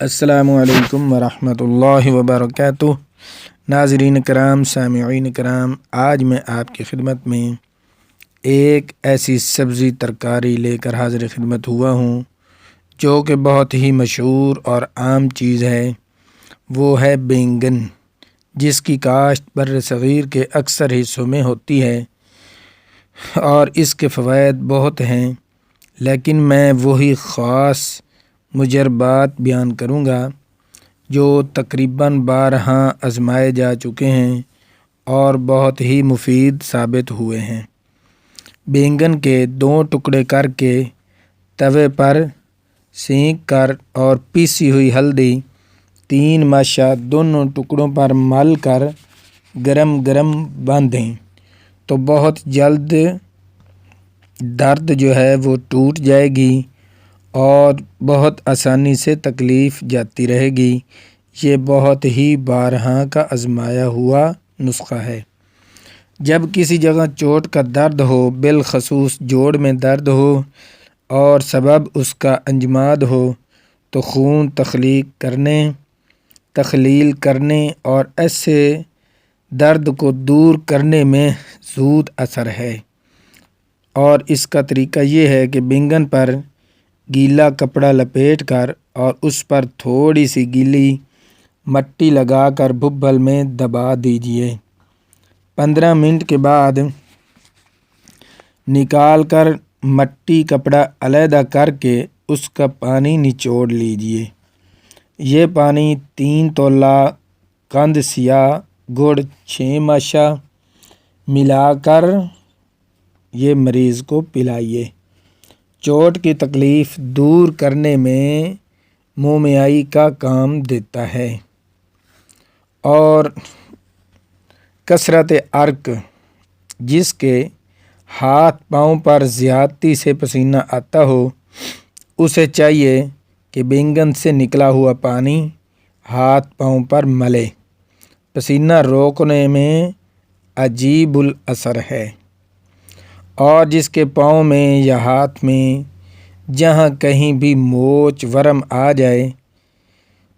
السلام علیکم ورحمۃ اللہ وبرکاتہ۔ ناظرین کرام، سامعین کرام، آج میں آپ کی خدمت میں ایک ایسی سبزی ترکاری لے کر حاضر خدمت ہوا ہوں جو کہ بہت ہی مشہور اور عام چیز ہے۔ وہ ہے بینگن، جس کی کاشت بر صغیر کے اکثر حصوں میں ہوتی ہے اور اس کے فوائد بہت ہیں، لیکن میں وہی خاص مجربات بیان کروں گا جو تقریباً 12 آزمائے جا چکے ہیں اور بہت ہی مفید ثابت ہوئے ہیں۔ بینگن کے 2 ٹکڑے کر کے توے پر سینک کر اور پیسی ہوئی ہلدی 3 ماشا دونوں ٹکڑوں پر مل کر گرم گرم باندھیں تو بہت جلد درد جو ہے وہ ٹوٹ جائے گی اور بہت آسانی سے تکلیف جاتی رہے گی۔ یہ بہت ہی 12 کا آزمایا ہوا نسخہ ہے۔ جب کسی جگہ چوٹ کا درد ہو، بالخصوص جوڑ میں درد ہو اور سبب اس کا انجماد ہو، تو خون تخلیل کرنے اور ایسے درد کو دور کرنے میں زود اثر ہے۔ اور اس کا طریقہ یہ ہے کہ بینگن پر گیلا کپڑا لپیٹ کر اور اس پر تھوڑی سی گیلی مٹی لگا کر بھوبل میں دبا دیجیے۔ 15 منٹ کے بعد نکال کر مٹی کپڑا علیحدہ کر کے اس کا پانی نچوڑ لیجیے۔ یہ پانی 3 تولہ قند سیاہ گڑ 6 ماشا ملا کر یہ مریض کو پلائیے۔ چوٹ کی تکلیف دور کرنے میں مومیائی کا کام دیتا ہے اور کثرت عرق، جس کے ہاتھ پاؤں پر زیادتی سے پسینہ آتا ہو، اسے چاہیے کہ بینگن سے نکلا ہوا پانی ہاتھ پاؤں پر ملے۔ پسینہ روکنے میں عجیب الاثر ہے۔ اور جس کے پاؤں میں یا ہاتھ میں جہاں کہیں بھی موچ ورم آ جائے،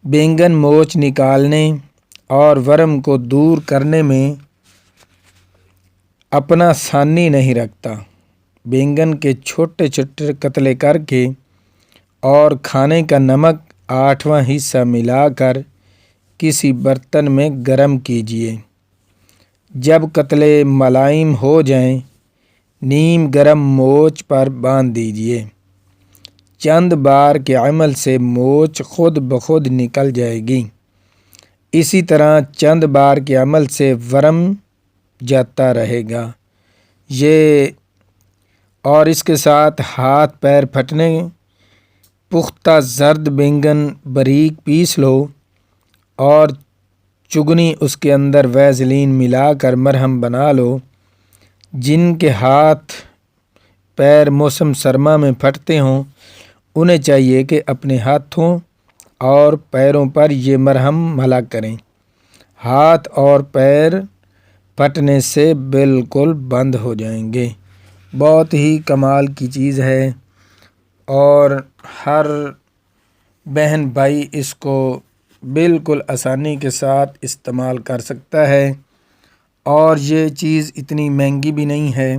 بینگن موچ نکالنے اور ورم کو دور کرنے میں اپنا ثانی نہیں رکھتا۔ بینگن کے چھوٹے چھوٹے قطرے کر کے اور کھانے کا نمک 8واں حصہ ملا کر کسی برتن میں گرم کیجیے۔ جب قطرے ملائم ہو جائیں، نیم گرم موچ پر باندھ دیجیے۔ چند بار کے عمل سے موچ خود بخود نکل جائے گی۔ اسی طرح چند بار کے عمل سے ورم جاتا رہے گا۔ اور اس کے ساتھ ہاتھ پیر پھٹنے، پختہ زرد بینگن باریک پیس لو اور چگنی اس کے اندر ویزلین ملا کر مرہم بنا لو۔ جن کے ہاتھ پیر موسم سرما میں پھٹتے ہوں، انہیں چاہیے کہ اپنے ہاتھوں اور پیروں پر یہ مرہم ملا کریں۔ ہاتھ اور پیر پھٹنے سے بالکل بند ہو جائیں گے۔ بہت ہی کمال کی چیز ہے اور ہر بہن بھائی اس کو بالکل آسانی کے ساتھ استعمال کر سکتا ہے۔ اور یہ چیز اتنی مہنگی بھی نہیں ہے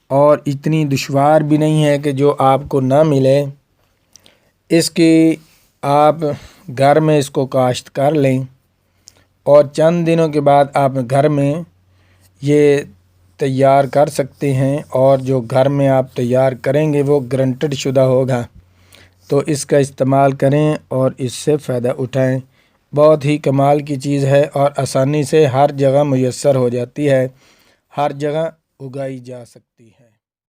اور اتنی دشوار بھی نہیں ہے کہ جو آپ کو نہ ملے۔ اس کی آپ گھر میں اس کو کاشت کر لیں اور چند دنوں کے بعد آپ گھر میں یہ تیار کر سکتے ہیں، اور جو گھر میں آپ تیار کریں گے وہ گارنٹیڈ شدہ ہوگا۔ تو اس کا استعمال کریں اور اس سے فائدہ اٹھائیں۔ بہت ہی کمال کی چیز ہے اور آسانی سے ہر جگہ میسر ہو جاتی ہے، ہر جگہ اگائی جا سکتی ہے۔